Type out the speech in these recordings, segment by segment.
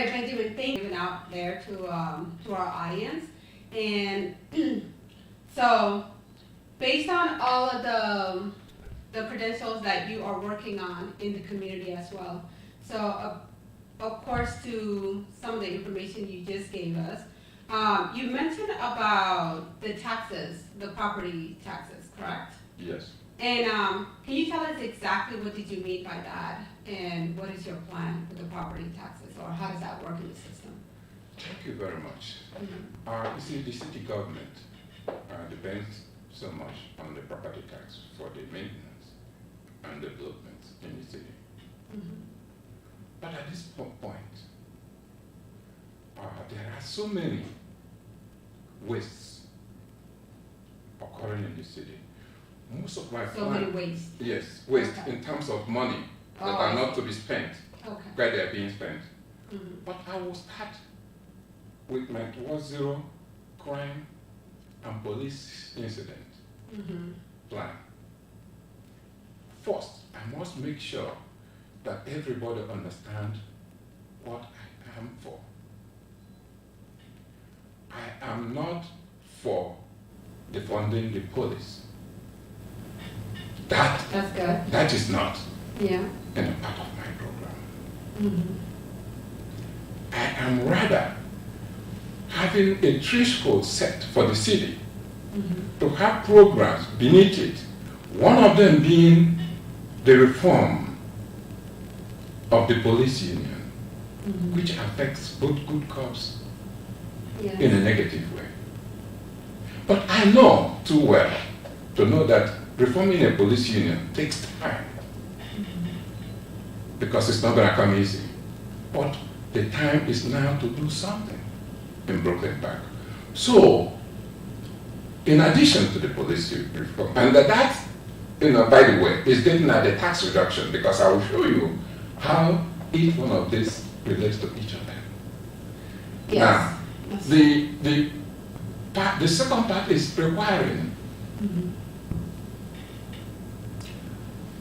right, Benjamin, thank you out there to our audience. And so, based on all of the credentials that you are working on in the community as well. So, of course, to some of the information you just gave us, you mentioned about the taxes, the property taxes, correct? Yes. And can you tell us exactly what did you mean by that, and what is your plan for the property taxes, or how does that work in the system? Thank you very much. Mm-hmm. You see, the city government depends so much on the property tax for the maintenance and development in the city. Mm-hmm. But at this point, there are so many wastes occurring in the city. Most of my So many waste. Yes, waste Okay. in terms of money that Oh, are I not see. to be spent, Okay. where they are being spent. Mm-hmm. But I will start with my towards zero crime and police incident Mm-hmm. plan. First, I must make sure that everybody understands what I am for. I am not for defunding the police. That's good. That is not Yeah. in a part of my program. Mm-hmm. I am rather having a threshold set for the city Mm-hmm. to have programs beneath it. One of them being the reform of the police union, Mm-hmm. which affects both good cops Yes. in a negative way. But I know too well to know that reforming a police union takes time, because it's not going to come easy. But the time is now to do something in Brooklyn Park. So, in addition to the police reform, and that, by the way, is getting at the tax reduction, because I will show you how each one of these relates to each other. Yes. Now, Yes. the second part is requiring Mm-hmm.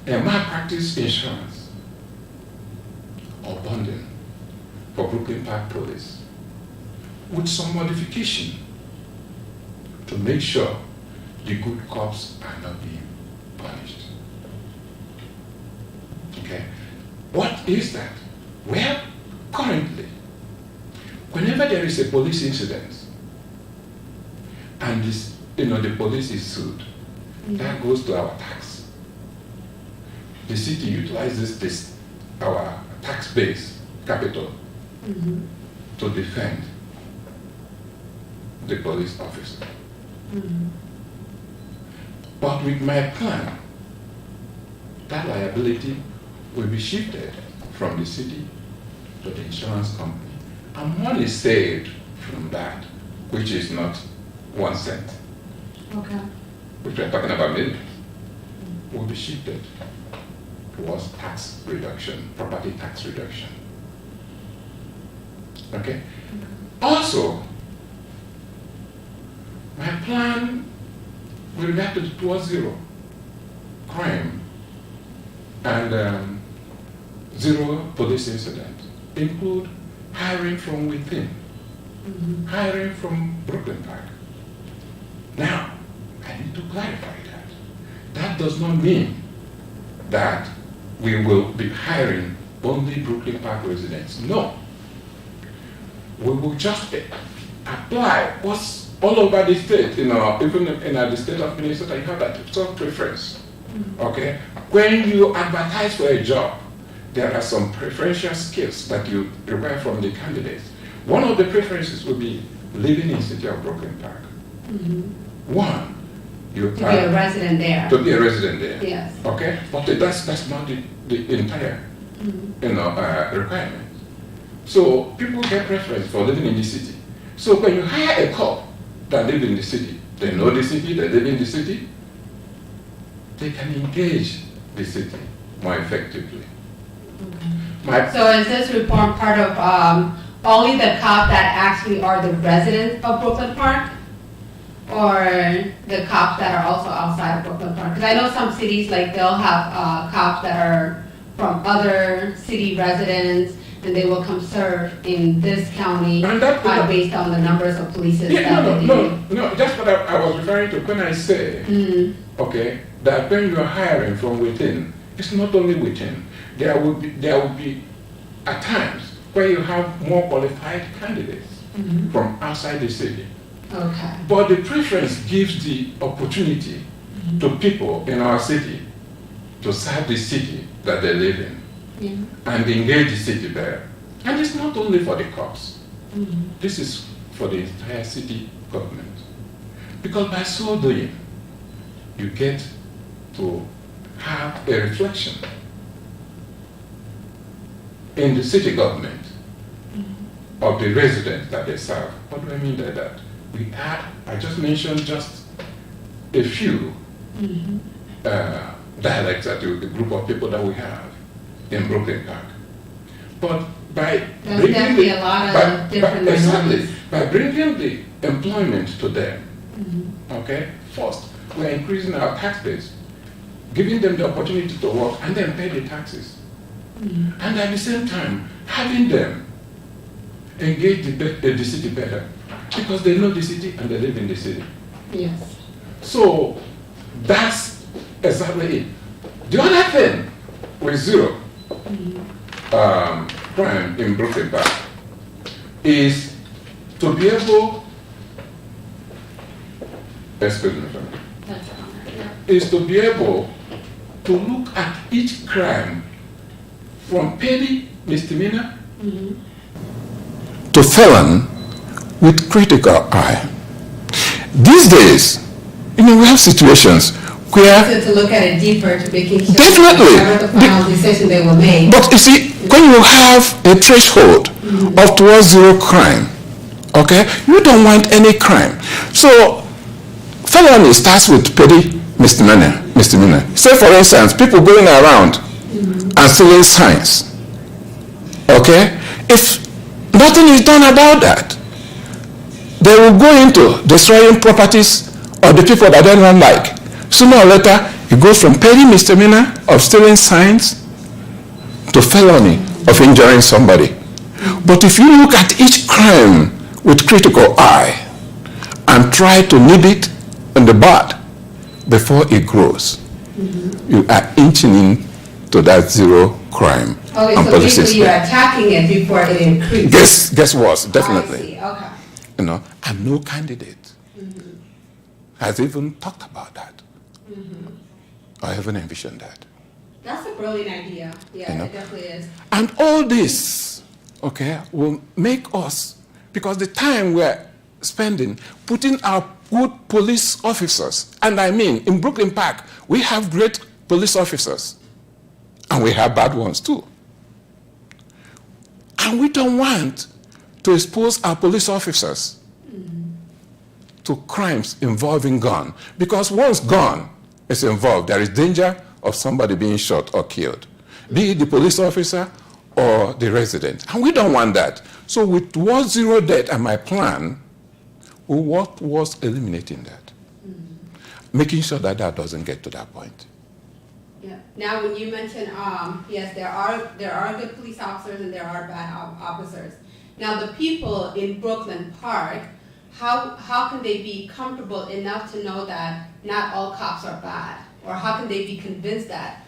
a malpractice insurance or bonding for Brooklyn Park Police with some modification to make sure the good cops are not being punished. Okay? What is that? Well, currently, whenever there is a police incident and this, the police is sued, that goes to our tax. The city utilizes our tax base capital Mm-hmm. to defend the police officer. Mm-hmm. But with my plan, that liability will be shifted from the city to the insurance company. And money saved from that, which is not 1 cent, Okay. which we're talking about millions, will be shifted towards tax reduction, property tax reduction. Okay? Also, my plan with regard to towards zero crime and zero police incident include hiring from within, Mm-hmm. hiring from Brooklyn Park. Now, I need to clarify that. That does not mean that we will be hiring only Brooklyn Park residents. No. We will just apply what's all over the state, even in the state of Minnesota, you have that sort of preference. Mm-hmm. Okay? When you advertise for a job, there are some preferential skills that you require from the candidates. One of the preferences would be living in the city of Brooklyn Park. Mm-hmm. One, you To be a resident there. to be a resident there. Yes. Okay? But that's not the entire Mm-hmm. requirement. So people get preference for living in the city. So when you hire a cop that live in the city, they know the city, they live in the city, they can engage the city more effectively. So is this reform part of only the cops that actually are the residents of Brooklyn Park? Or the cops that are also outside of Brooklyn Park? Because I know some cities, like they'll have cops that are from other city residents, and they will come serve in this county And that- based on the numbers of police that Yeah, they no, that's what I was referring to when I say, okay, that when you are hiring from within, it's not only within. There will be at times where you have more qualified candidates from outside the city. Okay. But the preference gives the opportunity to people in our city to serve the city that they live in and engage the city better. And it's not only for the cops. This is for the entire city government. Because by so doing, you get to have a reflection in the city government of the residents that they serve. What do I mean by that? I just mentioned just a few dialects that the group of people that we have in Brooklyn Park. But by There's bringing definitely a lot of different minorities. by bringing the employment to them, okay, first, we're increasing our tax base, giving them the opportunity to work and then pay the taxes. And at the same time, having them engage the city better because they know the city and they live in the city. Yes. So that's exactly it. The other thing with zero crime in Brooklyn Park is to be able, excuse me, That's is to be able to look at each crime from petty misdemeanor to felon with critical eye. These days, we have situations where to look at it deeper to making sure definitely whatever the final decision they will make. But you see, when you have a threshold of towards zero crime, okay, you don't want any crime. So felony starts with petty misdemeanor. Say for instance, people going around and stealing signs. Okay? If nothing is done about that, they will go into destroying properties of the people that they don't like. Sooner or later, it goes from petty misdemeanor of stealing signs to felony of injuring somebody. But if you look at each crime with critical eye and try to nib it in the bud before it grows, you are inching into that zero crime. Okay, and so policies. basically you're attacking it before it increases. Guess what? Definitely. I see. Okay. You know, and no candidate has even talked about that or even envisioned that. That's a brilliant idea. Yeah, You know? it definitely is. And all this, okay, will make us, because the time we're spending putting our good police officers, and I mean, in Brooklyn Park, we have great police officers, and we have bad ones too. And we don't want to expose our police officers to crimes involving gun, because once gun is involved, there is danger of somebody being shot or killed, be it the police officer or the resident. And we don't want that. So with Towards Zero Death and my plan, we work towards eliminating that, making sure that that doesn't get to that point. Yeah. Now, when you mention, yes, there are good police officers and there are bad officers. Now, the people in Brooklyn Park, how can they be comfortable enough to know that not all cops are bad? Or how can they be convinced that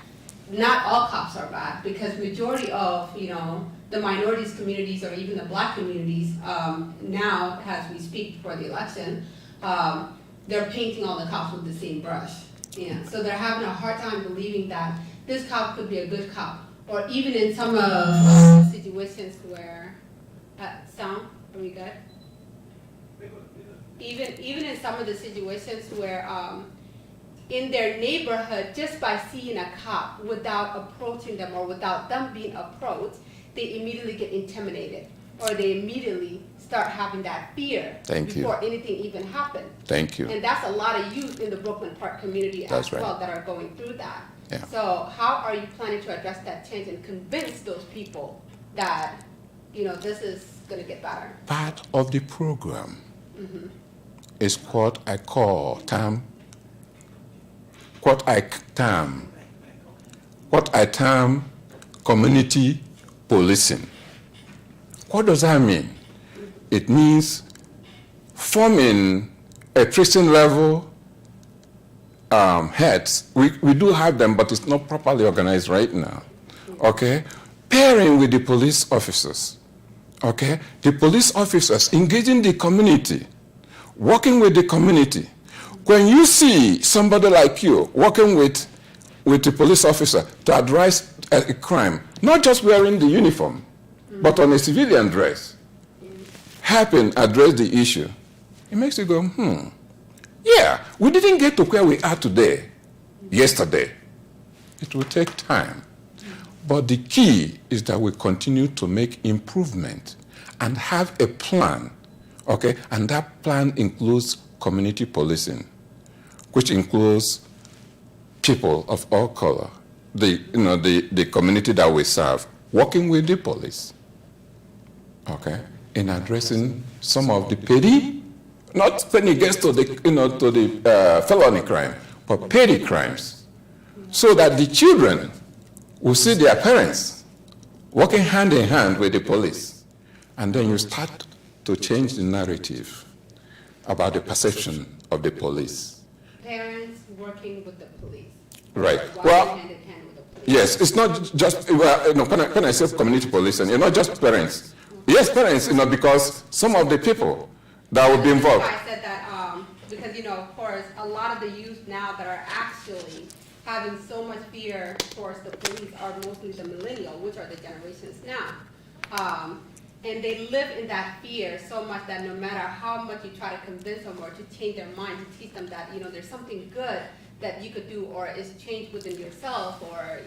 not all cops are bad? Because majority of, the minorities communities or even the black communities, now, as we speak before the election, they're painting all the cops with the same brush. Yeah. So they're having a hard time believing that this cop could be a good cop. Or even in some of the situations where, sound, are we good? Even in some of the situations where in their neighborhood, just by seeing a cop without approaching them or without them being approached, they immediately get intimidated or they immediately start having that fear before anything even happens. Thank you. And that's a lot of youth in the Brooklyn Park community as well that are going through that. Yeah. So how are you planning to address that change and convince those people that, this is going to get better? Part of the program is what I term community policing. What does that mean? It means forming a tracing level heads. We do have them, but it's not properly organized right now. Okay? Pairing with the police officers. Okay? The police officers engaging the community, working with the community. When you see somebody like you working with the police officer to address a crime, not just wearing the uniform, but on a civilian dress, helping address the issue, it makes you go, yeah, we didn't get to where we are today, yesterday. It will take time. But the key is that we continue to make improvement and have a plan, okay? And that plan includes community policing, which includes people of all color, the community that we serve, working with the police, okay, in addressing some of the petty, not when it gets to the felony crime, but petty crimes, so that the children will see their parents working hand in hand with the police. And then you start to change the narrative about the perception of the police. Parents working with the police. Right. Walking Well, hand in hand with the police. yes, it's not just, when I say community policing, you're not just parents. Yes, parents, because some of the people that will be involved. That's why I said that, because, of course, a lot of the youth now that are actually having so much fear towards the police are mostly the millennial, which are the generations now. And they live in that fear so much that no matter how much you try to convince them or to change their mind, to teach them that, there's something good that you could do, or is change within yourself, or,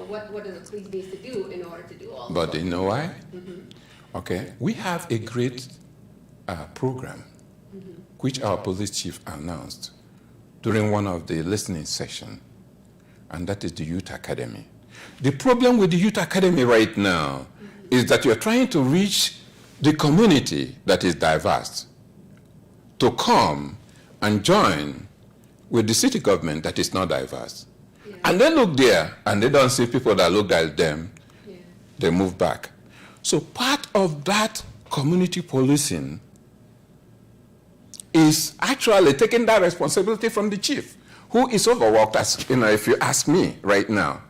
what does the police need to do in order to do all But this? you know why? Okay, we have a great program which our police chief announced during one of the listening sessions, and that is the Youth Academy. The problem with the Youth Academy right now is that you're trying to reach the community that is diverse to come and join with the city government that is not diverse. Yeah. And they look there and they don't see people that look like them. Yeah. They move back. So part of that community policing is actually taking that responsibility from the chief, who is overworked, as if you ask me right now,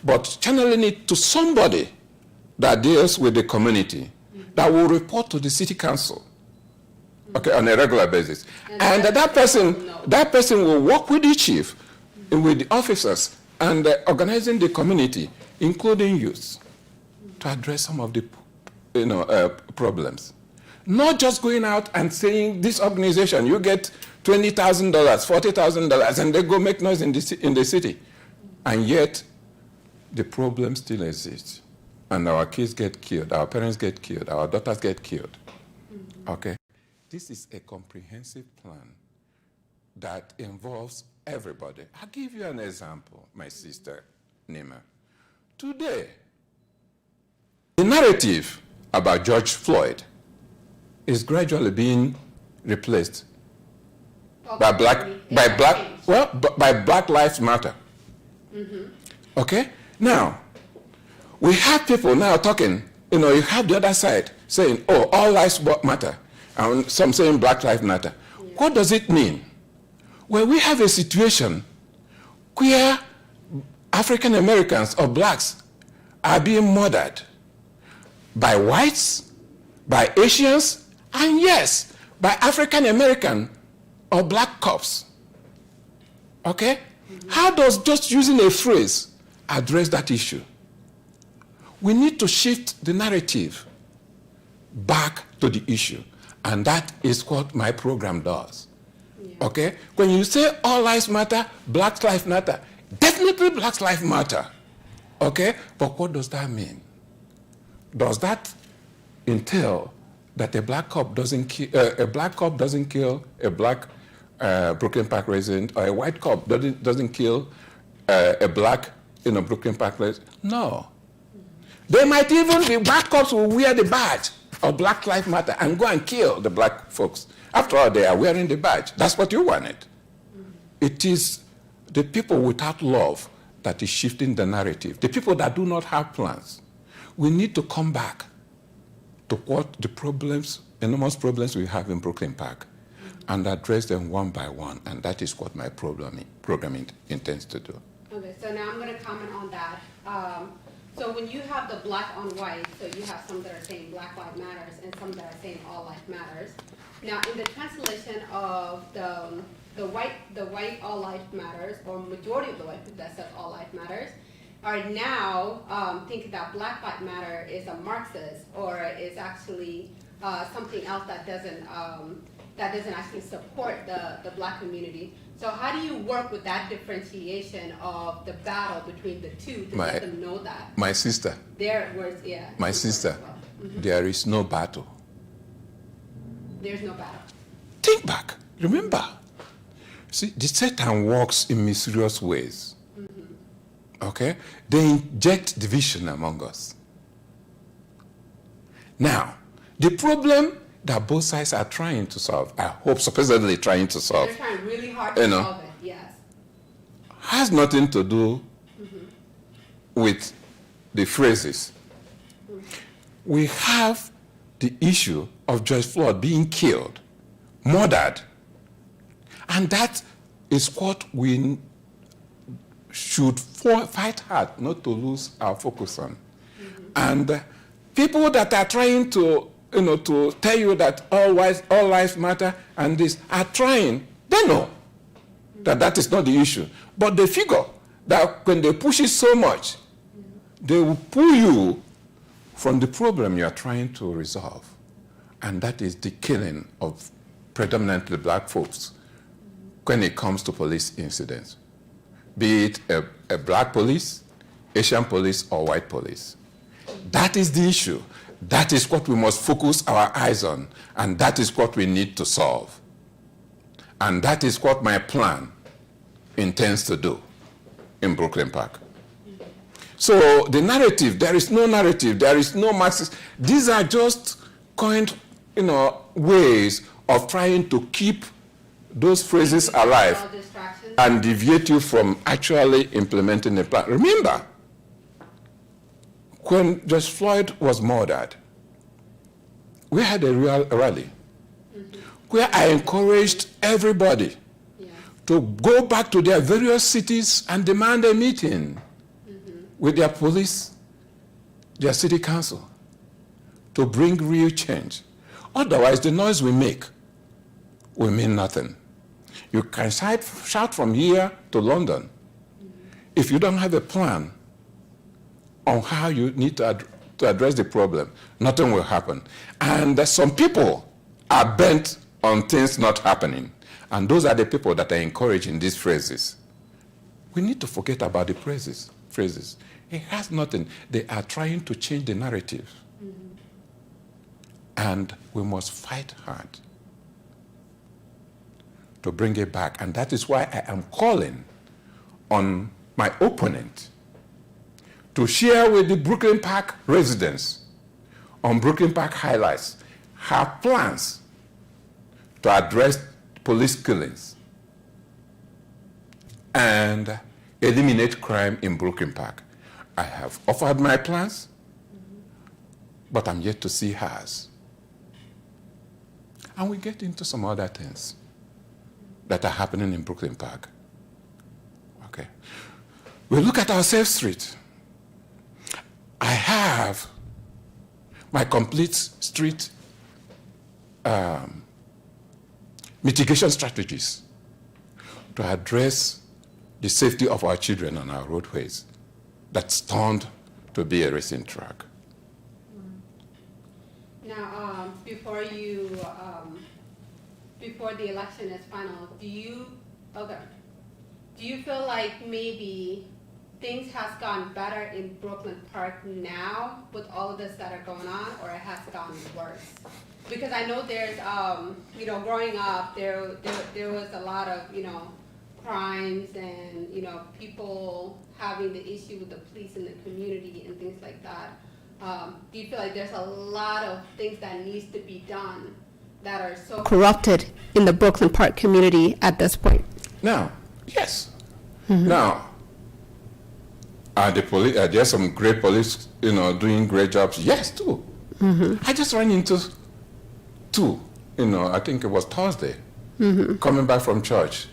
but channeling it to somebody that deals with the community, that will report to the city council, okay, on a regular basis. And that person will work with the chief, and with the officers, and organizing the community, including youth, to address some of the problems. Not just going out and saying, this organization, you get $20,000, $40,000, and they go make noise in the city. And yet, the problem still exists. And our kids get killed, our parents get killed, our daughters get killed. Okay? This is a comprehensive plan that involves everybody. I'll give you an example, my sister, Nima. Today, the narrative about George Floyd is gradually being replaced by Black Lives Matter. Okay? Now, we have people now talking, you have the other side saying, oh, all lives matter, and some saying Black Lives Matter. Yeah. What does it mean? Well, we have a situation where African Americans or blacks are being murdered by whites, by Asians, and yes, by African American or black cops. Okay? How does just using a phrase address that issue? We need to shift the narrative back to the issue, and that is what my program does. Yeah. Okay? When you say all lives matter, Black lives matter, definitely Black lives matter. Okay? But what does that mean? Does that entail that a black cop doesn't kill a black Brooklyn Park resident, or a white cop doesn't kill a black Brooklyn Park resident? No. They might even be black cops will wear the badge of Black Lives Matter and go and kill the black folks. After all, they are wearing the badge. That's what you wanted. It is the people without love that is shifting the narrative. The people that do not have plans. We need to come back to what the problems, enormous problems we have in Brooklyn Park, and address them one by one. And that is what my program intends to do. Okay, so now I'm going to comment on that. So when you have the black on white, so you have some that are saying Black Lives Matters and some that are saying All Life Matters. Now, in the translation of the white All Life Matters, or majority of the white people that says All Life Matters, are now thinking that Black Lives Matter is a Marxist or is actually something else that doesn't actually support the black community. So how do you work with that differentiation of the battle between the two to let them know that? My sister. Their words, yeah. My sister, well. Mm-hmm. There is no battle. There's no battle. Think back. Remember. See, the Satan works in mysterious ways. Mm-hmm. Okay? They inject division among us. Now, the problem that both sides are trying to solve, I hope supposedly trying to solve. They're trying really hard to solve it, yes. Has nothing to do with the phrases. We have the issue of George Floyd being killed, murdered. And that is what we should fight hard not to lose our focus on. And people that are trying to tell you that all lives matter and this are trying, they know that that is not the issue. But they figure that when they push it so much, they will pull you from the problem you are trying to resolve. And that is the killing of predominantly black folks when it comes to police incidents, be it a black police, Asian police, or white police. That is the issue. That is what we must focus our eyes on, and that is what we need to solve. And that is what my plan intends to do in Brooklyn Park. So the narrative, there is no narrative, there is no Marxist. These are just coined, ways of trying to keep those phrases alive and deviate you from actually implementing the plan. Remember, when George Floyd was murdered, we had a real rally where I encouraged everybody to go back to their various cities and demand a meeting with their police, their city council, to bring real change. Otherwise, the noise we make will mean nothing. You can shout from here to London. If you don't have a plan on how you need to address the problem, nothing will happen. And some people are bent on things not happening. And those are the people that are encouraging these phrases. We need to forget about the phrases. It has nothing. They are trying to change the narrative. And we must fight hard to bring it back. And that is why I am calling on my opponent to share with the Brooklyn Park residents on Brooklyn Park highlights her plans to address police killings and eliminate crime in Brooklyn Park. I have offered my plans, but I'm yet to see hers. And we get into some other things that are happening in Brooklyn Park. Okay. We look at our Safe Street. I have my complete street mitigation strategies to address the safety of our children on our roadways that's turned to be a racing track. Now, before the election is final, do you feel like maybe things has gotten better in Brooklyn Park now with all of this that are going on, or it has gotten worse? Because I know there's, growing up, there was a lot of, crimes and, people having the issue with the police in the community and things like that. Do you feel like there's a lot of things that needs to be done that are so corrupted in the Brooklyn Park community at this point? Now, yes. Now, are the police? Are there some great police, doing great jobs? Yes, too. I just ran into two, I think it was Thursday, coming back from church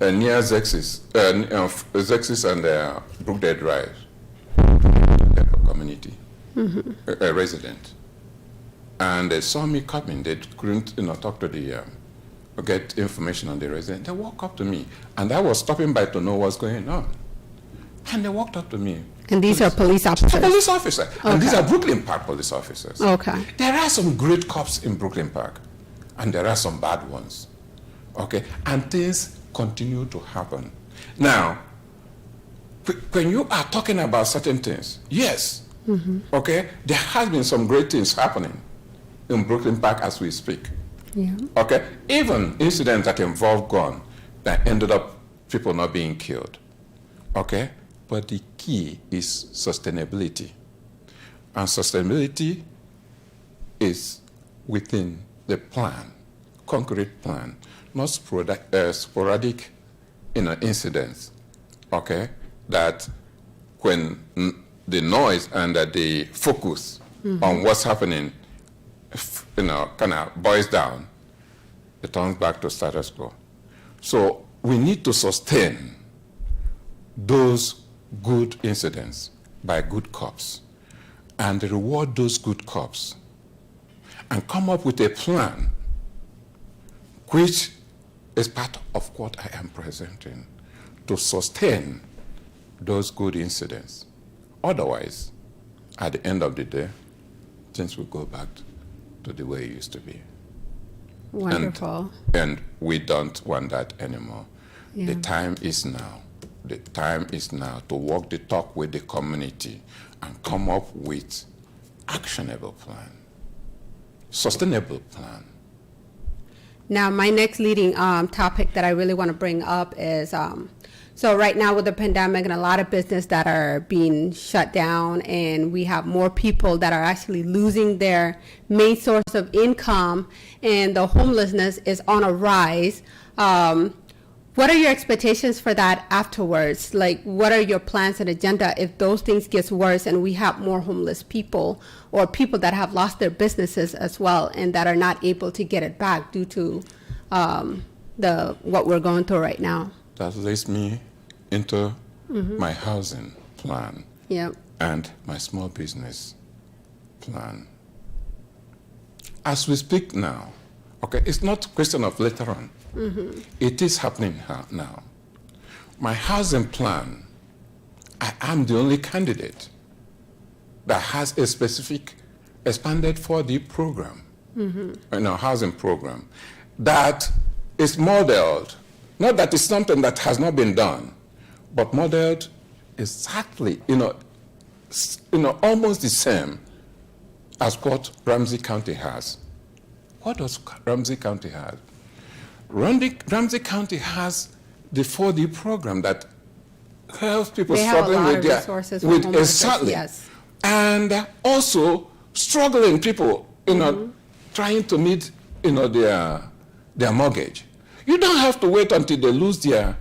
near Zexis and Brookdale Drive, community, a resident. And they saw me coming. They couldn't, talk to the, get information on the resident. They walked up to me, and I was stopping by to know what's going on. And they walked up to me. And these are police officers? Police officers. Okay. And these are Brooklyn Park police officers. Okay. There are some great cops in Brooklyn Park, and there are some bad ones. Okay? And things continue to happen. Now, when you are talking about certain things, yes, okay, there has been some great things happening in Brooklyn Park as we speak. Yeah. Okay? Even incidents that involve gun that ended up people not being killed. Okay? But the key is sustainability. And sustainability is within the plan, concrete plan, not sporadic incidents, okay? That when the noise and the focus on what's happening, kind of boils down, it turns back to status quo. So we need to sustain those good incidents by good cops and reward those good cops and come up with a plan which is part of what I am presenting to sustain those good incidents. Otherwise, at the end of the day, things will go back to the way it used to be. Wonderful. And we don't want that anymore. Yeah. The time is now. The time is now to walk the talk with the community and come up with actionable plan, sustainable plan. Now, my next leading topic that I really want to bring up is, so right now with the pandemic and a lot of business that are being shut down, and we have more people that are actually losing their main source of income, and the homelessness is on a rise. What are your expectations for that afterwards? Like, what are your plans and agenda if those things get worse and we have more homeless people or people that have lost their businesses as well and that are not able to get it back due to what we're going through right now? That leads me into my housing plan and my small business plan. As we speak now, okay, it's not a question of later on. It is happening now. My housing plan, I am the only candidate that has a specific expanded 4D program, housing program, that is modeled, not that it's something that has not been done, but modeled exactly, almost the same as what Ramsey County has. What does Ramsey County have? Ramsey County has the 4D program that helps people struggling with their resources exactly, yes. And also struggling people, trying to meet, their mortgage. You don't have to wait until they lose their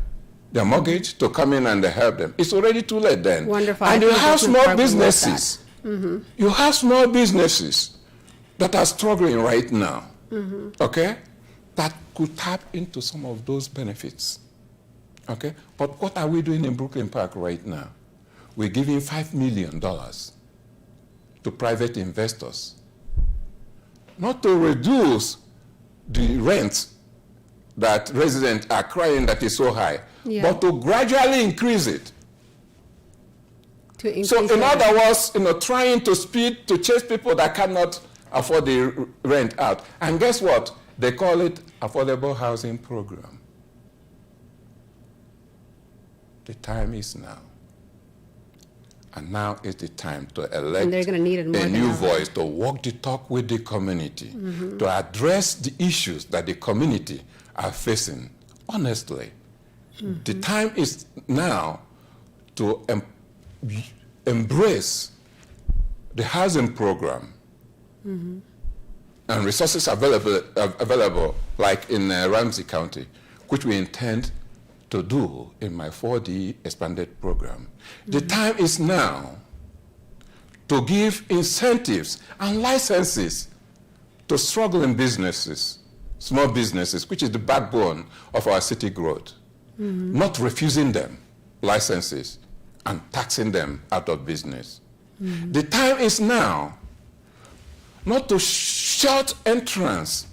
mortgage to come in and help them. It's already too late then. Wonderful. And you have small businesses. You have small businesses that are struggling right now. Okay, that could tap into some of those benefits. Okay, but what are we doing in Brooklyn Park right now? We're giving $5 million to private investors, not to reduce the rent that residents are crying that is so high, but to gradually increase it. So in other words, trying to chase people that cannot afford the rent out. And guess what? They call it affordable housing program. The time is now. And now is the time to elect a new voice to walk the talk with the community, to address the issues that the community are facing honestly. The time is now to embrace the housing program and resources available like in Ramsey County, which we intend to do in my 4D expanded program. The time is now to give incentives and licenses to struggling businesses, small businesses, which is the backbone of our city growth, not refusing them licenses and taxing them out of business. The time is now not to shut entrance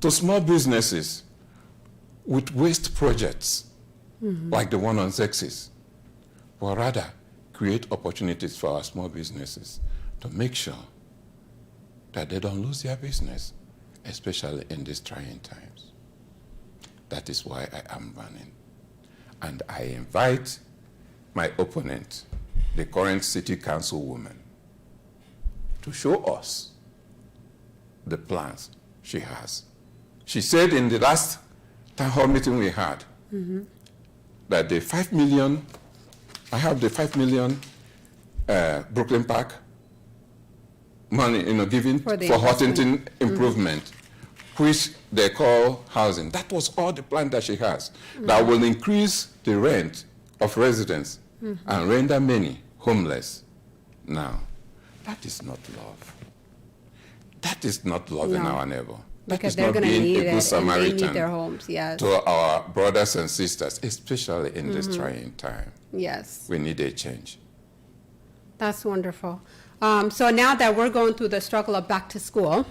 to small businesses with waste projects like the one on Zexis, but rather create opportunities for our small businesses to make sure that they don't lose their business, especially in these trying times. That is why I am running. And I invite my opponent, the current city councilwoman, to show us the plans she has. She said in the last town hall meeting we had that the 5 million, I have the 5 million Brooklyn Park money, given for Huntington improvement, which they call housing. That was all the plan that she has, that will increase the rent of residents and render many homeless. Now, that is not love. That is not loving our neighbor. That Because is they're not going to being need a good it, and they Samaritan need their homes, yes. to our brothers and sisters, especially in this trying time. Yes, We need a change. that's wonderful. So now that we're going through the struggle of back to school,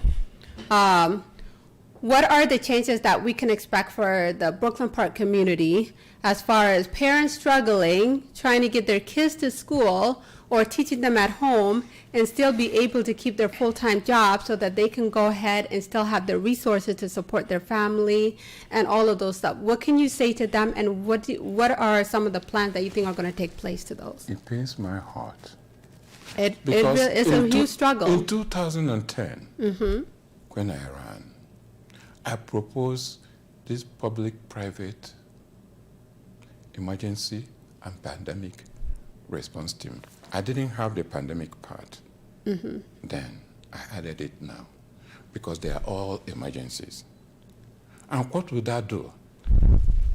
what are the changes that we can expect for the Brooklyn Park community as far as parents struggling, trying to get their kids to school or teaching them at home and still be able to keep their full-time job so that they can go ahead and still have the resources to support their family and all of those stuff? What can you say to them, and what are some of the plans that you think are going to take place to those? It pains my heart. It's a huge struggle. In 2010, when I ran, I proposed this public-private emergency and pandemic response team. I didn't have the pandemic part then. I added it now because they are all emergencies. And what will that do?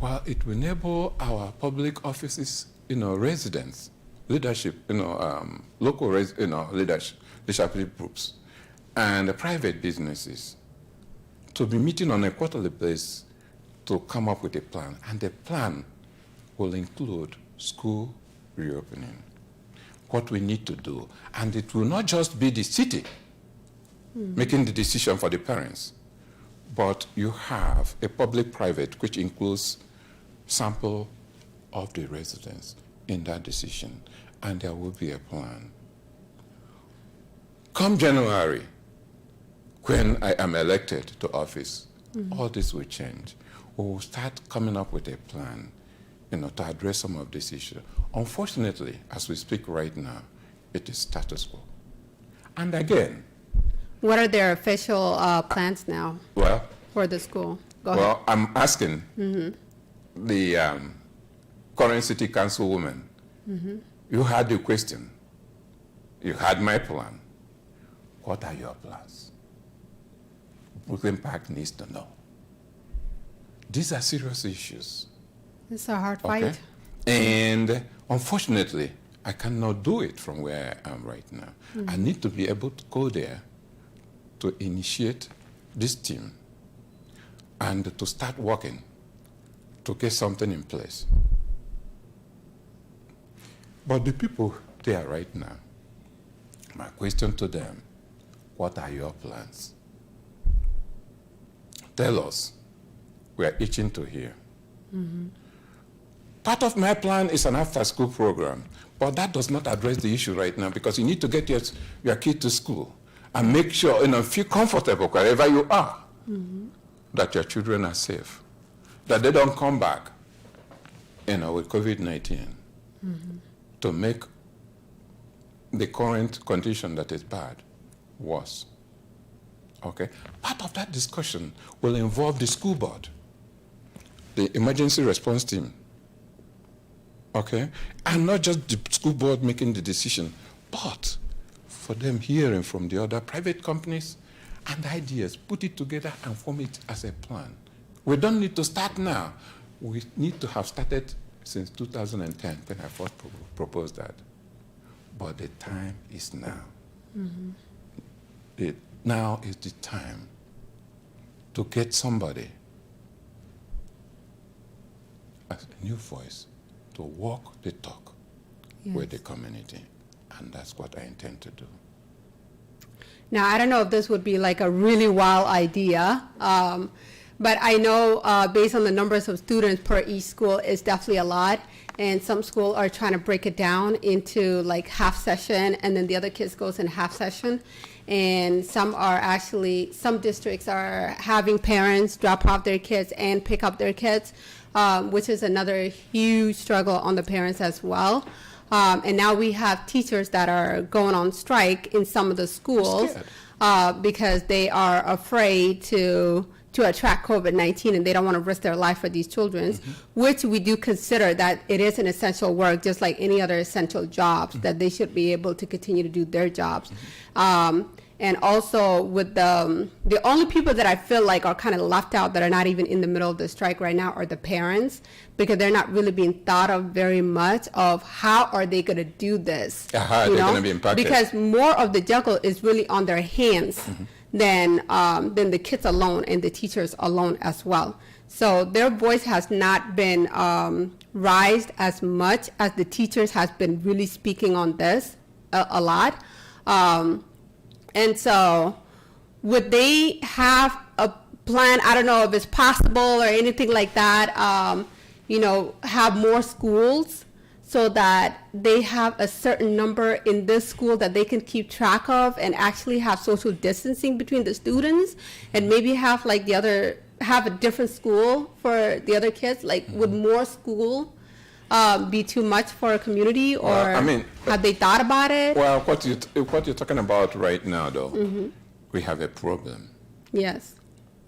Well, it will enable our public offices, residents, leadership, local, leadership groups, and the private businesses to be meeting on a quarterly basis to come up with a plan. And the plan will include school reopening, what we need to do. And it will not just be the city making the decision for the parents, but you have a public-private, which includes sample of the residents in that decision, and there will be a plan. Come January, when I am elected to office, all this will change. We will start coming up with a plan, to address some of these issues. Unfortunately, as we speak right now, it is status quo. And again, What are their official plans now for the school? Go ahead. Well, I'm asking the current city councilwoman, you had the question, you had my plan. What are your plans? Brooklyn Park needs to know. These are serious issues. It's a hard fight. And unfortunately, I cannot do it from where I am right now. I need to be able to go there to initiate this team and to start working to get something in place. But the people there right now, my question to them, what are your plans? Tell us. We are itching to hear. Part of my plan is an after-school program, but that does not address the issue right now because you need to get your kid to school and make sure, feel comfortable wherever you are, that your children are safe, that they don't come back, with COVID-19 to make the current condition that is bad worse. Okay? Part of that discussion will involve the school board, the emergency response team, okay? And not just the school board making the decision, but for them hearing from the other private companies and ideas, put it together and form it as a plan. We don't need to start now. We need to have started since 2010 when I first proposed that. but the time is now. Now is the time to get somebody, as a new voice, to walk the talk with the community. And that's what I intend to do. Now, I don't know if this would be like a really wild idea, but I know based on the numbers of students per each school, it's definitely a lot. And some schools are trying to break it down into like half session, and then the other kids goes in half session. And some districts are having parents drop off their kids and pick up their kids, which is another huge struggle on the parents as well. And now we have teachers that are going on strike in some of the schools because they are afraid to attract COVID-19, and they don't want to risk their life for these children, which we do consider that it is an essential work, just like any other essential jobs, that they should be able to continue to do their jobs. And also with the only people that I feel like are kind of left out that are not even in the middle of the strike right now are the parents, because they're not really being thought of very much of how are they going to do this. How they're going to be impacted. Because more of the juggle is really on their hands than the kids alone and the teachers alone as well. So their voice has not been raised as much as the teachers has been really speaking on this a lot. And so would they have a plan? I don't know if it's possible or anything like that, have more schools so that they have a certain number in this school that they can keep track of, and actually have social distancing between the students, and maybe have have a different school for the other kids. Like, would more school be too much for a community, or have they thought about it? Well, what you're talking about right now, though, we have a problem. Yes.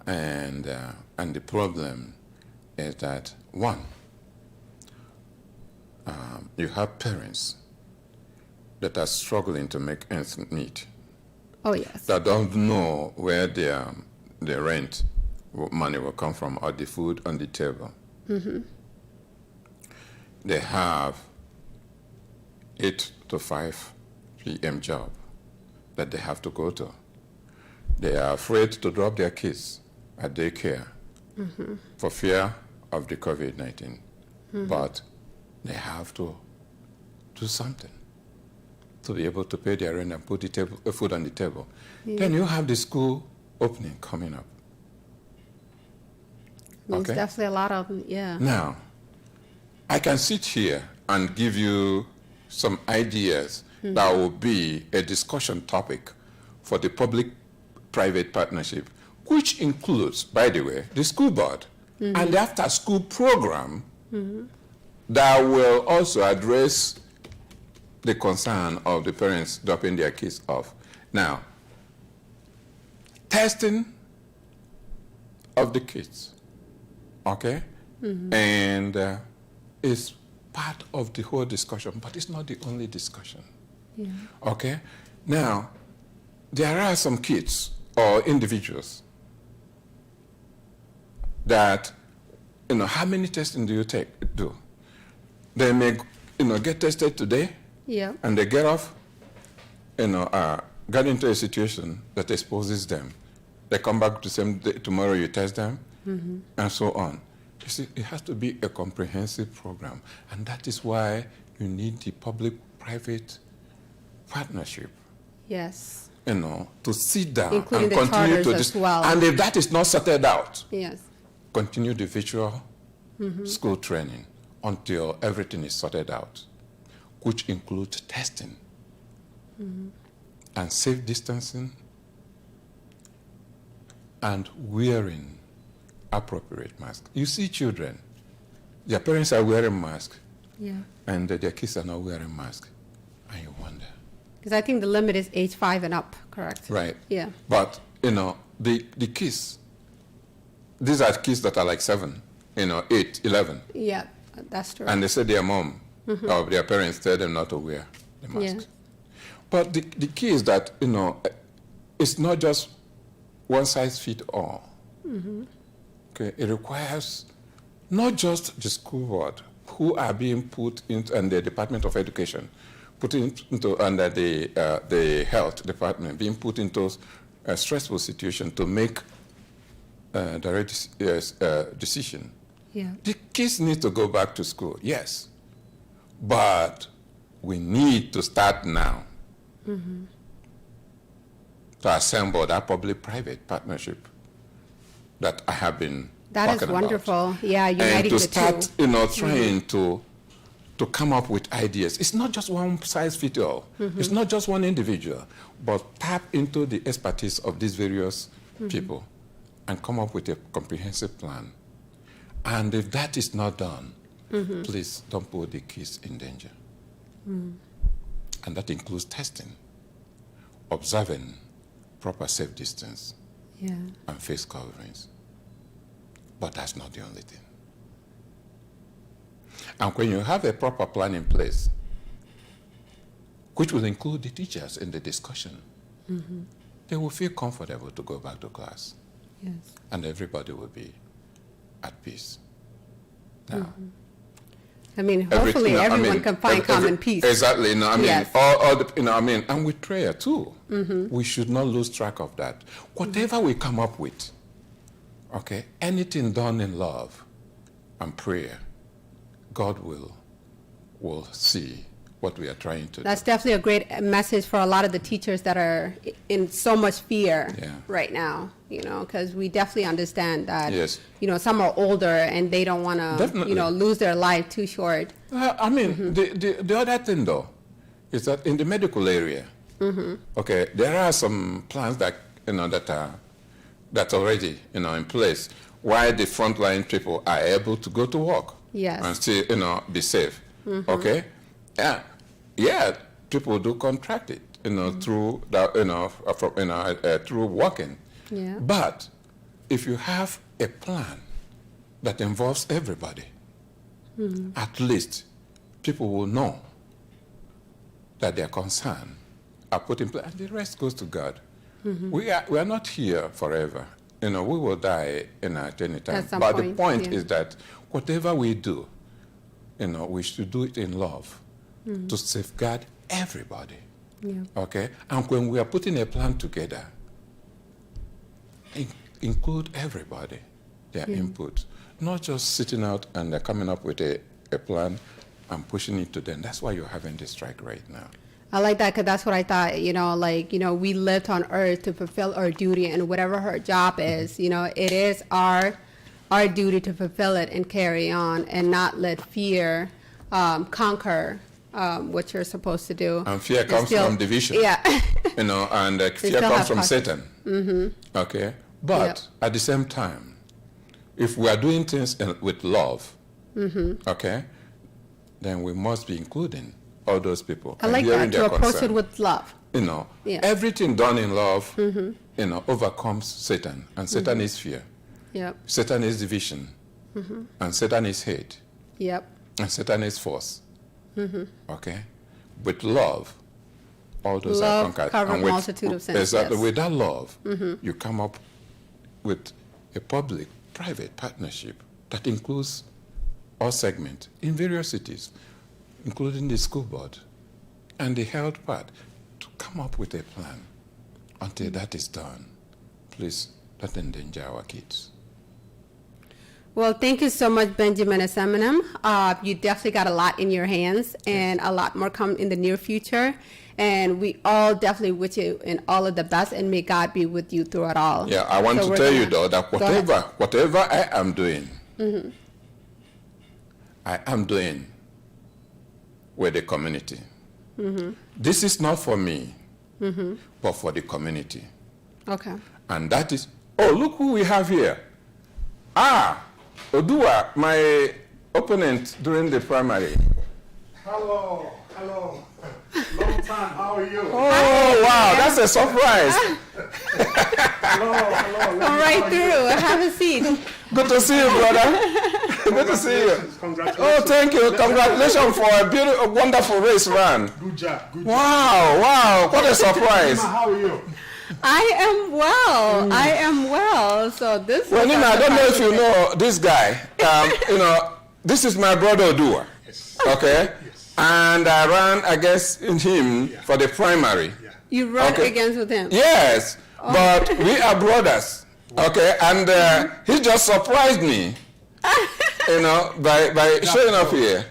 And the problem is that, one, you have parents that are struggling to make ends meet. Oh, yes. That don't know where their rent money will come from, or the food on the table. They have 8 to 5 p.m. job that they have to go to. They are afraid to drop their kids at daycare for fear of the COVID-19. But they have to do something to be able to pay their rent and put the food on the table. Then you have the school opening coming up. There's definitely a lot of them, yeah. Now, I can sit here and give you some ideas that will be a discussion topic for the public-private partnership, which includes, by the way, the school board and the after-school program that will also address the concern of the parents dropping their kids off. Now, testing of the kids, okay? And is part of the whole discussion, but it's not the only discussion. Okay? Now, there are some kids or individuals that, how many testing do you do? They may, get tested today, and they get off, get into a situation that exposes them. They come back the same day, tomorrow you test them, and so on. You see, it has to be a comprehensive program, and that is why you need the public-private partnership. Yes. To sit down including and the continue to as well. And if that is not sorted out, continue the virtual school training until everything is sorted out, which includes testing and safe distancing and wearing appropriate masks. You see children, their parents are wearing masks, and their kids are not wearing masks, and you wonder. Because I think the limit is age 5 and up, correct? Right. Yeah. But, the kids, these are kids that are like 7, 8, 11. Yeah, that's true. And they say their mom or their parents tell them not to wear the mask. But the key is that, it's not just one size fits all. Okay, it requires not just the school board who are being put into, and the Department of Education, put into under the health department, being put into a stressful situation to make the right decision. Yeah. The kids need to go back to school, yes, but we need to start now to assemble that public-private partnership that I have been That is talking wonderful. about. Yeah, And uniting to the start, two. trying to come up with ideas. It's not just one size fits all. It's not just one individual, but tap into the expertise of these various people and come up with a comprehensive plan. And if that is not done, please don't put the kids in danger. And that includes testing, observing proper safe distance, Yeah. and face coverings. But that's not the only thing. And when you have a proper plan in place, which will include the teachers in the discussion, they will feel comfortable to go back to class, Yes. and everybody will be at peace. Now, I mean, hopefully everyone can find common peace. Exactly. No, I mean, Yes. all the, and with prayer too. We should not lose track of that. Whatever we come up with, okay, anything done in love and prayer, God will see what we are trying to That's do. definitely a great message for a lot of the teachers that are in so much fear Yeah. right now, because we definitely understand that, Yes. some are older and they don't want to, Definitely. lose their life too short. I mean, the other thing though is that in the medical area, okay, there are some plans that that's already in place, while the frontline people are able to go to work Yes. and still be safe. Okay, yeah, people do contract it through that through walking. Yeah. But if you have a plan that involves everybody, at least people will know that their concern are put in place, and the rest goes to God. We are not here forever. We will die at any time. At some but the point, point yeah. is that whatever we do, we should do it in love to safeguard everybody. Yeah. Okay? And when we are putting a plan together, include everybody, their input, not just sitting out and coming up with a plan and pushing it to them. That's why you're having this strike right now. I like that because that's what I thought, we lived on earth to fulfill our duty, and whatever her job is, it is our duty to fulfill it and carry on and not let fear conquer what you're supposed to do. And fear comes still- from division. Yeah. And fear still comes have from caution. Satan. Okay? But at the same time, if we are doing things with love, okay, then we must be including all those people. I and like hearing that, to their approach concern. it with love. Yeah. Everything done in love, overcomes Satan. And Satan is fear. Yep. Satan is division. And Satan is hate. Yep. And Satan is force. Okay? With love, all those Love are conquered. covers And with- multitude of sins, Exactly. yes. With that love, you come up with a public-private partnership that includes all segments in various cities, including the school board and the health part, to come up with a plan. Until that is done, please don't endanger our kids. Well, thank you so much, Benjamin Osemenem. You definitely got a lot in your hands, and a lot more come in the near future. And we all definitely wish you in all of the best, and may God be with you through it all. Yeah, I want So to we're tell you gonna- though that Go ahead. whatever I am doing, I am doing with the community. This is not for me, but for the community. Okay. And that is, oh, look who we have here. Odua, my opponent during the primary. Hello. Long time, how are you? Oh, wow, that's a surprise. Hello. Come right through. Have a seat. Good to see you, brother. Good to see you. Congratulations. Oh, thank you. Congratulations for a beautiful, wonderful race run. Good job. Wow, what a surprise. Nima, how are you? I am well. I am well. So this. Well, is Nima, I a don't know if surprise. you know this guy. This is my brother Odua. Yes. Okay? Yes. and I ran against him for the primary. Yeah. You run Okay. against with him. Yes, but we are brothers. Okay, and he just surprised me, by showing up here.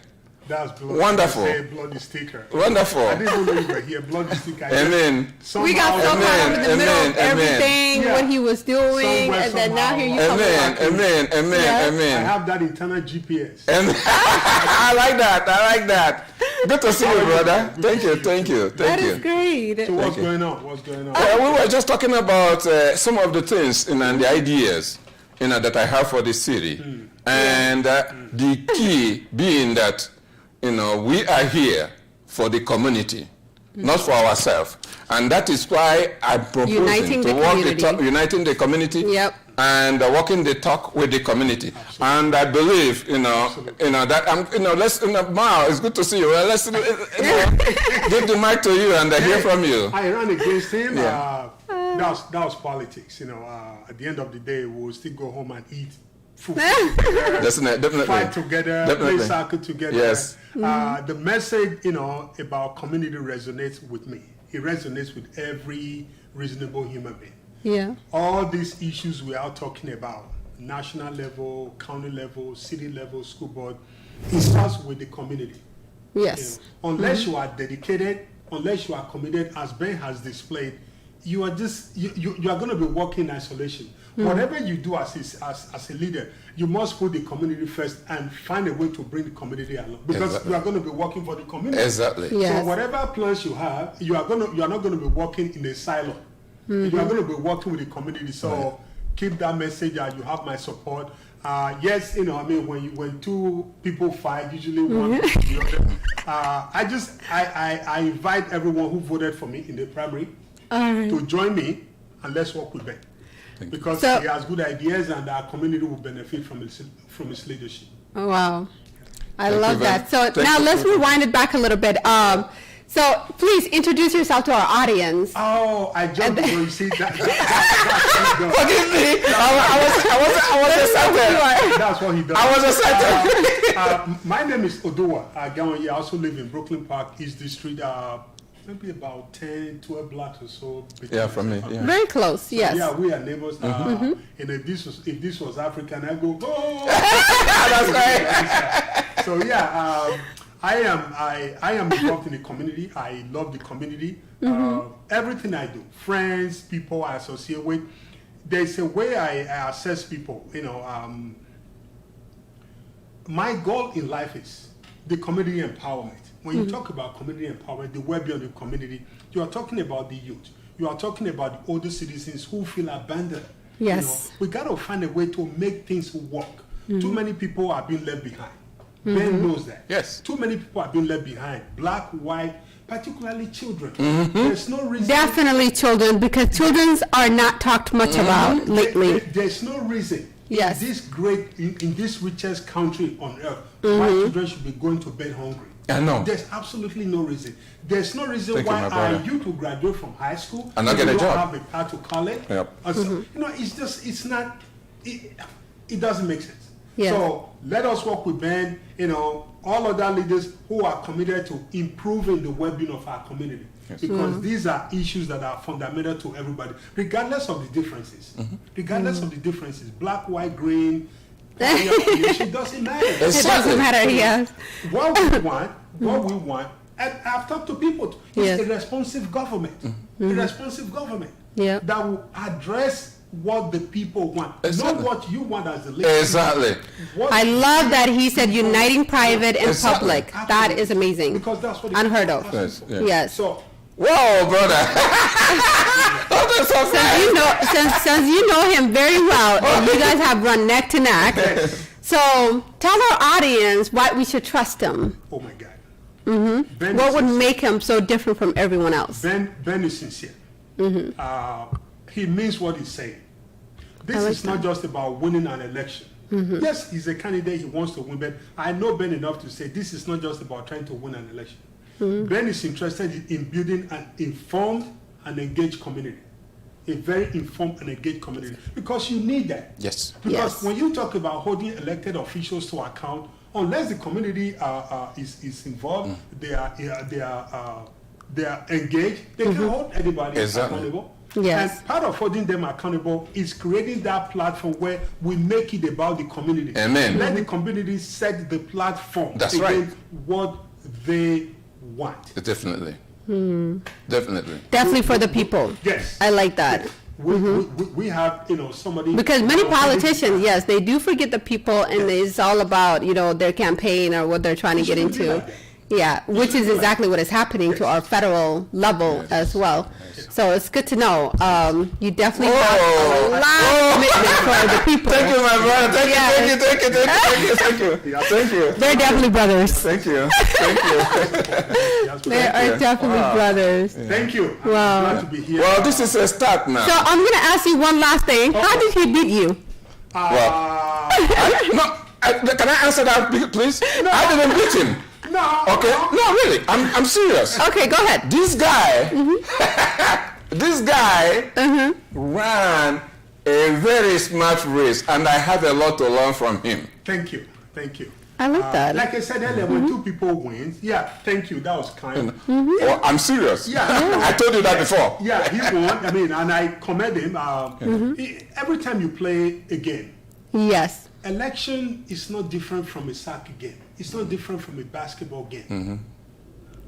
That's bloody. Wonderful. Say bloody sticker. Wonderful. I didn't even know you were here. Bloody sticker. Amen. We got so Somehow- caught up in the middle of Amen, amen. everything, Yeah. what he was doing, Somewhere, and then now somehow. here you come Amen. along. Amen. Amen. Yeah. I Amen. have that internal GPS. And I like that. I like that. Good to see you, brother. Thank you. Thank you. That Thank is you. great. So what's you. going on? What's going on? We were just talking about some of the things and the ideas that I have for the city, and the key being that we are here for the community, not for ourselves, and that is why I'm proposing Uniting to the walk community. uniting the community. Yep. And walking the talk with the community, and I believe that let's Mao, it's good to see you. Let's give the mic to you and hear from you. I ran against him. Yeah. That was politics. At the end of the day, we'll still go home and eat food together, Definitely. fight together, Definitely. play soccer together. Yes. The message, about community resonates with me. It resonates with every reasonable human being. Yeah. All these issues we are talking about, national level, county level, city level, school board, it starts with the community. Yes. Unless you are dedicated, unless you are committed, as Ben has displayed, you are just you are going to be working in isolation. Whatever you do as a leader, you must put the community first and find a way to bring the community along, because Exactly. you are going to be working for the community. Exactly. Yes. So whatever plans you have, you are not going to be working in a silo. You are going to be working with the community. So keep that message. You have my support. Yes, when two people fight, usually one beats the other. I invite everyone who voted for me in the primary All right. to join me, and let's work with Ben, because So- he has good ideas, and our community will benefit from his leadership. Oh, wow. I Thank love you very- that. So thank now you. let's rewind it back a little bit. So please introduce yourself to our audience. Oh, I jumped. And- You see that's what he does. Forgive me. I was excited. That's what he does. I was excited. My name is Oduwa Agaonye. I also live in Brooklyn Park, East District. Maybe about 10, 12 blocks or so. between Yeah, us. from me. Yeah. Very close, yes. Yeah, we are neighbors. And if this was African, I go, go. That's right. So yeah, I am involved in the community. I love the community. Everything I do, friends, people I associate with. There's a way I assess people. My goal in life is the community empowerment. When you talk about community empowerment, the well-being of the community, you are talking about the youth. You are talking about the older citizens who feel abandoned. Yes. We got to find a way to make things work. Too many people are being left behind. Ben knows that. Yes. Too many people are being left behind. Black, white, particularly children. There's no reason. Definitely children, because children are not talked much about lately. There's no reason. Yes. In this richest country on earth, why children should be going to bed hungry. I know. There's absolutely no reason. There's no reason Thank you, why my brother. you to graduate from high school And not get a you don't job. have a path to college. Yep. It doesn't make sense. Yes. So let us work with Ben, all other leaders who are committed to improving the well-being of our community. Because these are issues that are fundamental to everybody, regardless of the differences. Regardless of the differences, black, white, green, it doesn't matter. It doesn't matter, yes. What we want, and I've talked to people, Yes. is a responsive government. A responsive government Yeah. that will address what the people want, Exactly. not what you want as the leader. Exactly. What I love that he said uniting private and Exactly. public. That Absolutely. is amazing. Because that's what Unheard of. Yes, yes. Yes. So Whoa, brother. Oh, that's so fast. Since you know him very well, and you guys have run neck to neck, so tell our audience why we should trust him. oh my God. Ben What is would sincere. make him so different from everyone else? Ben is sincere. He means what he's saying. This I like is not just about winning an election. Yes, he's a candidate, he wants to win, but I know Ben enough to say this is not just about trying to win an election. Ben is interested in building an informed and engaged community. a very informed and engaged community, because you need that. Yes. Because Yes. when you talk about holding elected officials to account, unless the community is involved, they are engaged, they can hold anybody Exactly. accountable. Yes. And part of holding them accountable is creating that platform where we make it about the community. Amen. Let the community set the platform That's against what they want. Definitely. Definitely. Definitely for the people. Yes. I like that. We have, somebody. Because many politicians, yes, they do forget the people, and it's all about, their campaign or what they're trying to get shouldn't be into. like that. Yeah, which is exactly what is happening to our federal level as well. So it's good to know. You definitely have a lot of commitment for the people. Thank you, my brother. Thank Yes. you. Thank you. They're definitely brothers. Thank you. Thank you. They are definitely brothers. Thank you. I'm Wow. glad to be here. Well, this is a start now. So I'm going to ask you one last thing. How did he beat you? Can I answer that, please? I didn't beat him. No. Okay? No, really. I'm serious. Okay, go ahead. This guy, this guy ran a very smart race, and I have a lot to learn from him. Thank you. Thank you. I like that. Like I said earlier, when two people win, thank you. That was kind. Oh, I'm serious. Yeah. I told you that before. Yeah, he won. I mean, and I commend him. Every time you play a game, Yes. election is not different from a soccer game. It's not different from a basketball game.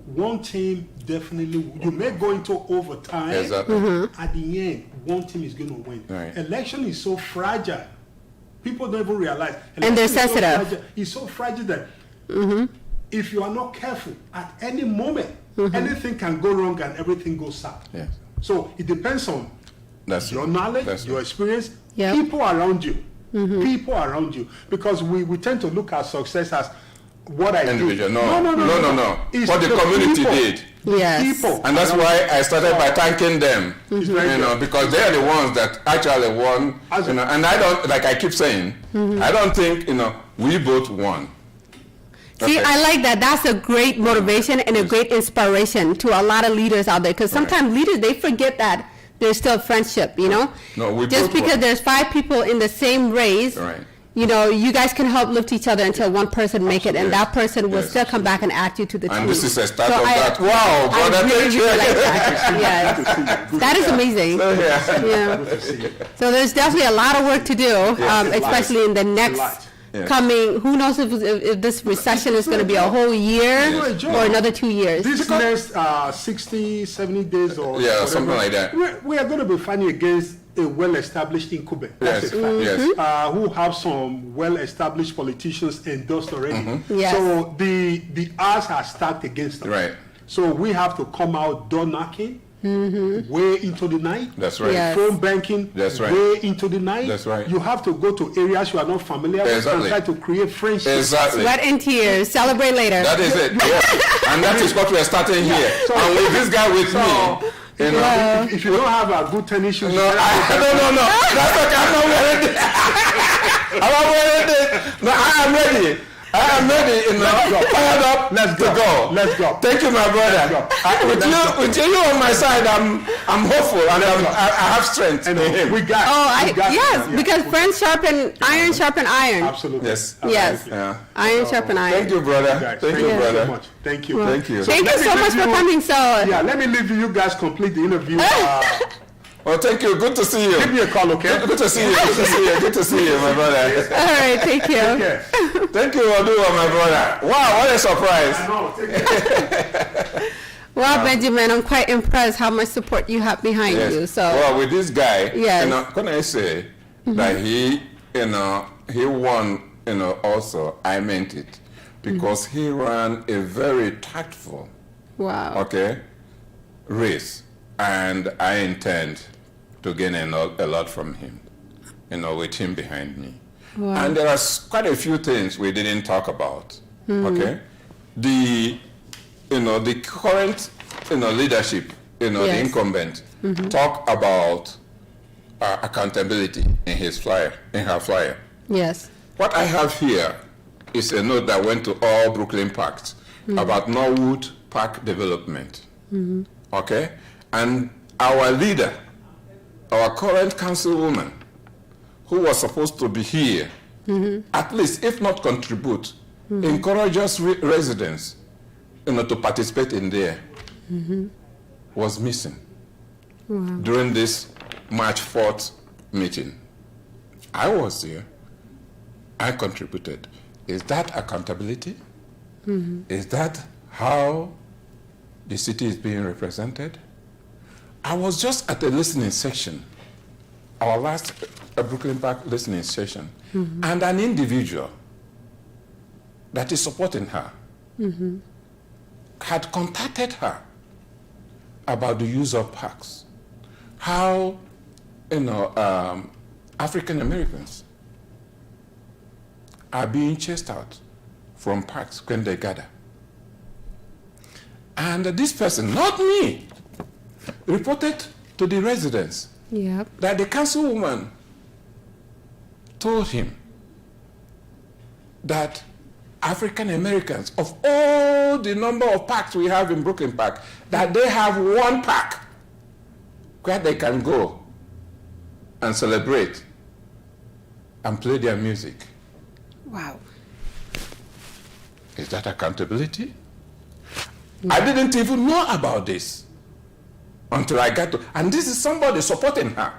One team definitely, you may go into overtime. Exactly. At the end, one team is going to win. Right. Election is so fragile. People don't even realize. And they're Election is so sensitive. fragile. It's so fragile that if you are not careful, at any moment, anything can go wrong and everything goes south. Yes. So it depends on That's your right. knowledge, That's your right. experience, Yep. people around you. People around you. Because we tend to look at success as what I Individual. did. No. It's What the community people. did. Yes. People. And that's why I started by thanking them, It's very good. because they are the ones that actually won, As a- and I don't, like I keep saying, I don't think, we both won. See, Okay. I like that. That's a great motivation and a great inspiration to a lot of leaders out there. Because sometimes leaders, they forget that there's still friendship, No, we Just both because won. there's 5 people in the same race, Right. you guys can help lift each other until one person make it, and Yes. that person will Yes. still come back and add you to the team. And this is a start So of that. Wow, I brother, really, thank you. really like that. Yes. That is amazing. Yeah. Yeah. So there's definitely a lot of work to do, especially in the next lot. Yes. coming. Who knows if this recession is going to be a whole year Yes. or another 2 years? This next 60, 70 days or Yeah, whatever, something like that. We are going to be fighting against a well-established incumbent. That's Yes. a fact. Yes. Who have some well-established politicians endorsed already. Yes. So the odds are stacked against us. Right. So we have to come out door knocking way into the night. That's right. Yes. Phone banking That's right. way into the night. That's right. You have to go to areas you are not familiar with Exactly. and try to create friendships. Exactly. Sweat and tears. Celebrate later. That is it. Yes. And that is what we are starting here. So- And with this guy with me, If you don't have a good tennis shoes, No, no. That's okay. I'm not wearing it. I'm not wearing it. No, I am ready. Fired up. Let's go. To go. Let's go. Thank you, my brother. With you on my side, I'm hopeful and I have strength in him. we got. we got yes, it. because friends sharpen iron, sharpen iron. Absolutely. Yes. Yes, Yeah. iron sharpen iron. Thank you, brother. Guys, Thank you, so brother. much. Thank you. Thank you. Thank you let me so much leave for you- coming. So Yeah, let me leave you guys complete the interview. Well, thank you. Good to see you. Give me a call, okay? Good to see you. Good to see you. Good to see you, my brother. all right, take care. Okay. Thank you, Odua, my brother. Wow, what a surprise. No, take care. Well, Benjamin, I'm quite impressed how much support you have behind you. So well, with this guy, Yes. can I say that he won, also, I meant it, because he ran a very tactful, wow. race, and I intend to gain a lot from him, with him behind me. Wow. And there are quite a few things we didn't talk about, okay? The current, leadership, the Yes. incumbent, talk about accountability in her flyer. Yes. What I have here is a note that went to all Brooklyn parks about Norwood Park development. Okay? And our leader our current councilwoman, who was supposed to be here, at least, if not contribute, encourage us residents, to participate in there, was missing during this March 4th meeting. I was there. I contributed. Is that accountability? Is that how the city is being represented? I was just at the listening section, our last Brooklyn Park listening session, and an individual that is supporting her had contacted her about the use of parks, how African Americans are being chased out from parks when they gather. And this person, not me, reported to the residents that the councilwoman told him that African Americans, of all the number of parks we have in Brooklyn Park, that they have one park where they can go and celebrate and play their music. Wow. Is that accountability? I didn't even know about this until I got to, and this is somebody supporting her.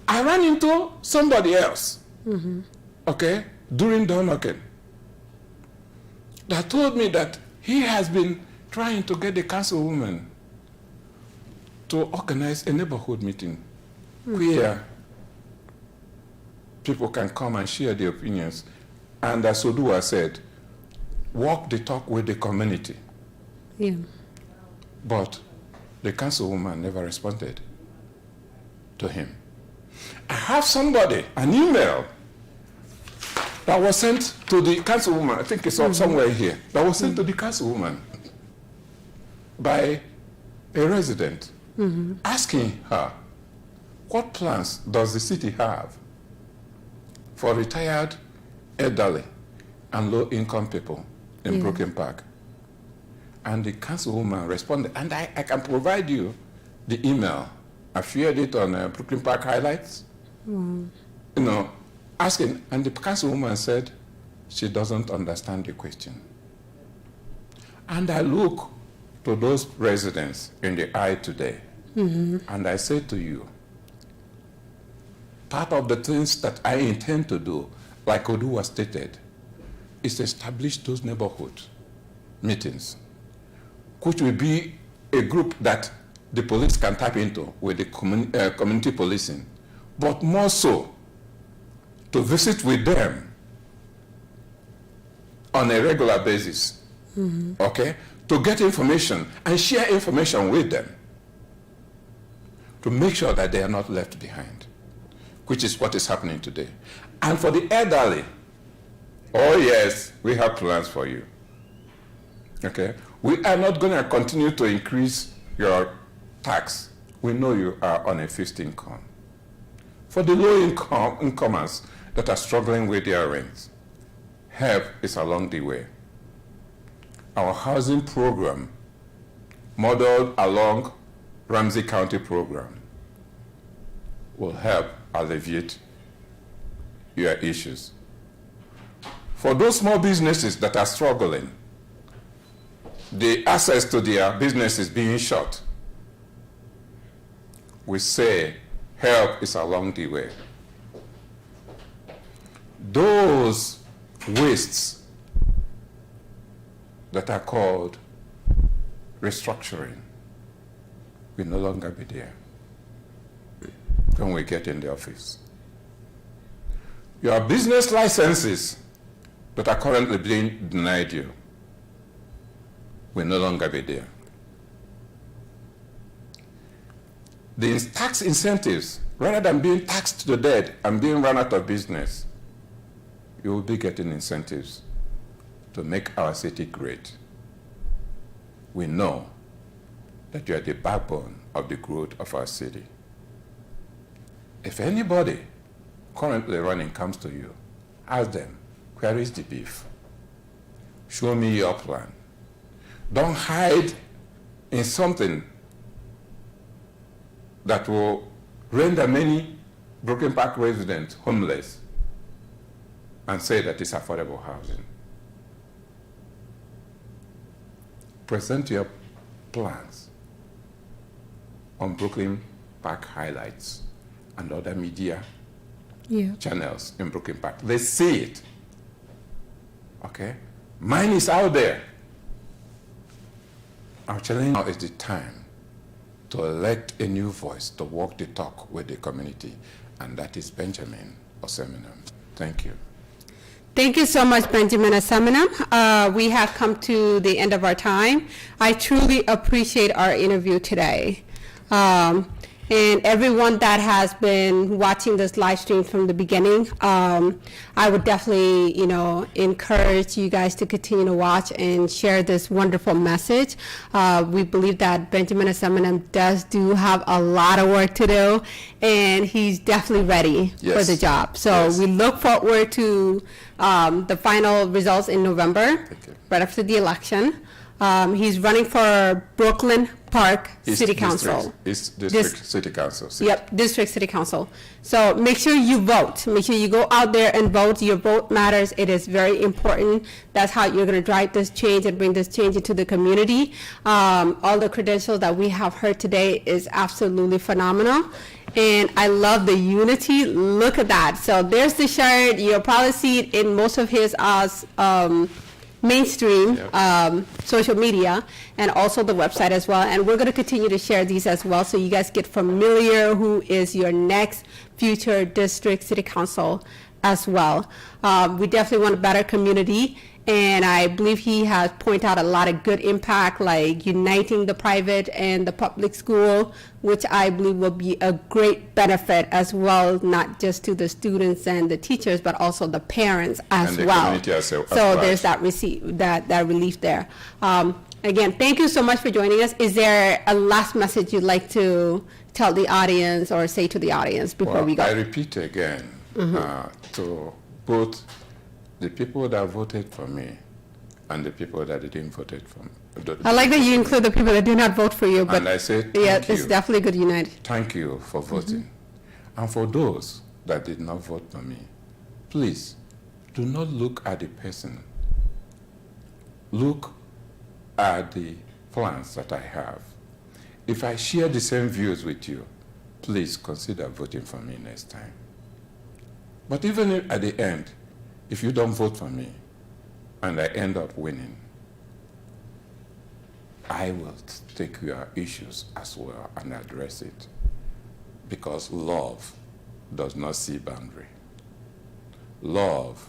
I ran into somebody else, okay, during door knocking, that told me that he has been trying to get the councilwoman to organize a neighborhood meeting where people can come and share their opinions. And as Odua said, walk the talk with the community. Yeah. But the councilwoman never responded to him. I have somebody, an email that was sent to the councilwoman, I think it's somewhere here, that was sent to the councilwoman by a resident asking her, what plans does the city have for retired, elderly, and low-income people in Brooklyn Park? And the councilwoman responded, and I can provide you the email. I shared it on Brooklyn Park Highlights, asking, and the councilwoman said she doesn't understand the question. And I look to those residents in the eye today, and I say to you, part of the things that I intend to do, like Odua stated, is establish those neighborhood meetings, which will be a group that the police can tap into with the community policing, but more so to visit with them on a regular basis, okay, to get information and share information with them to make sure that they are not left behind, which is what is happening today. And for the elderly, oh yes, we have plans for you, okay? We are not going to continue to increase your tax. We know you are on a fixed income. For the low incomers that are struggling with their rents, help is along the way. Our housing program, modeled along Ramsey County program, will help alleviate your issues. For those small businesses that are struggling, the access to their businesses being shut, we say help is along the way. Those wastes that are called restructuring will no longer be there when we get in the office. Your business licenses that are currently being denied you will no longer be there. The tax incentives, rather than being taxed to death and being run out of business, you will be getting incentives to make our city great. We know that you are the backbone of the growth of our city. If anybody currently running comes to you, ask them, where is the beef? Show me your plan. Don't hide in something that will render many Brooklyn Park residents homeless and say that it's affordable housing. Present your plans on Brooklyn Park highlights and other media channels in Brooklyn Park. They see it. Okay? Mine is out there. Our challenge now is the time to elect a new voice to walk the talk with the community, and that is Benjamin Osemenem. Thank you. Thank you so much, Benjamin Osemenem. We have come to the end of our time. I truly appreciate our interview today. And everyone that has been watching this live stream from the beginning, I would definitely, encourage you guys to continue to watch and share this wonderful message. We believe that Benjamin Osemenem does have a lot of work to do, and he's definitely ready for the job. So we look forward to the final results in November, right after the election. He's running for Brooklyn Park City Council. District City Council. Yep, District City Council. So make sure you vote. Make sure you go out there and vote. Your vote matters. It is very important. That's how you're going to drive this change and bring this change into the community. All the credentials that we have heard today is absolutely phenomenal. And I love the unity. Look at that. So there's the shirt. You'll probably see it in most of his mainstream social media, and also the website as well. And we're going to continue to share these as well, so you guys get familiar who is your next future district city council as well. We definitely want a better community, and I believe he has pointed out a lot of good impact, like uniting the private and the public school, which I believe will be a great benefit as well, not just to the students and the teachers, but also the parents as and well. The community so there's that relief there. Again, thank you so much for joining us. Is there a last message you'd like to tell the audience or say to the audience before we go? I repeat again, to both the people that voted for me and the people that didn't vote for me. I like that you include the people that did not vote for you. But and I say thank you. It's definitely good united. Thank you for voting. And for those that did not vote for me, please do not look at the person. Look at the plans that I have. If I share the same views with you, please consider voting for me next time. But even if at the end, if you don't vote for me and I end up winning, I will take your issues as well and address it, because love does not see boundary. Love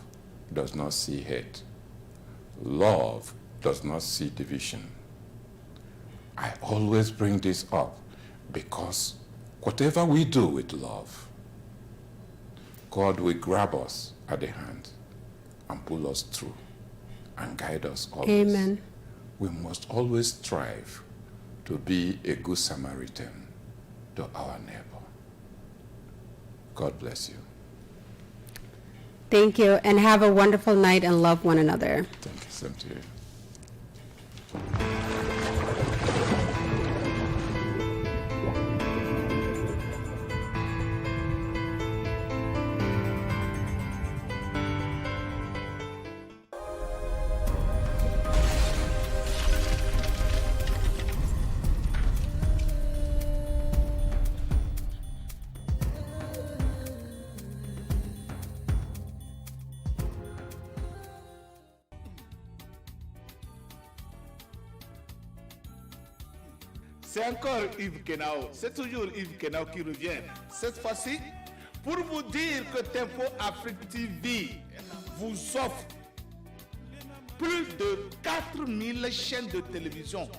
does not see hate. Love does not see division. I always bring this up because whatever we do with love, God will grab us at the hand and pull us through and guide us always. Amen. We must always strive to be a good Samaritan to our neighbor. God bless you. Thank you, and have a wonderful night and love one another. Thank you. Same to you. C'est encore Yves Kenao, c'est toujours Yves Kenao qui revient. Cette fois-ci, pour vous dire que Tempo Afrique TV vous offre plus de 4000 chaînes de télévision.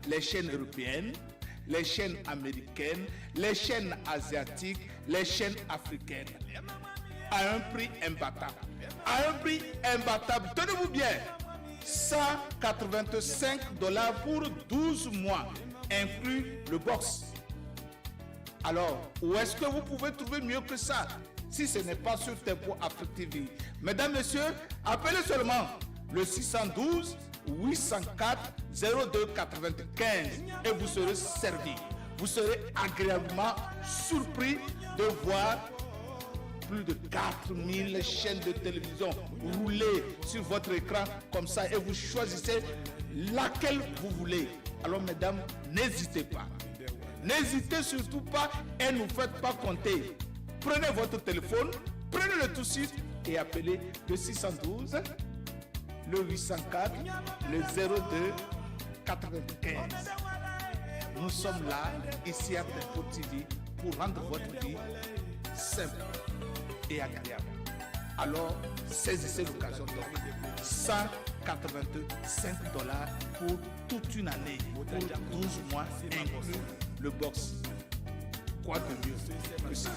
Les chaînes européennes, les chaînes américaines, les chaînes asiatiques, les chaînes africaines. À un prix imbattable. À un prix imbattable. Tenez-vous bien. $185 pour 12 mois, inclus le box. Alors, où est-ce que vous pouvez trouver mieux que ça, si ce n'est pas sur Tempo Afrique TV? Mesdames, Messieurs, appelez seulement le 612 804 0295 et vous serez servis. vous serez agréablement surpris de voir plus de 4000 chaînes de télévision rouler sur votre écran comme ça et vous choisissez laquelle vous voulez. Alors mesdames, n'hésitez pas. N'hésitez surtout pas et ne faites pas compter. Prenez votre téléphone, prenez le tout de suite et appelez le 612, le 804, le 02 95. Nous sommes là, ici à Tempo TV, pour rendre votre vie simple et agréable. Alors, saisissez l'occasion donc. $185 pour toute une année, pour 12 mois, inclus le box. Quoi de mieux que ça?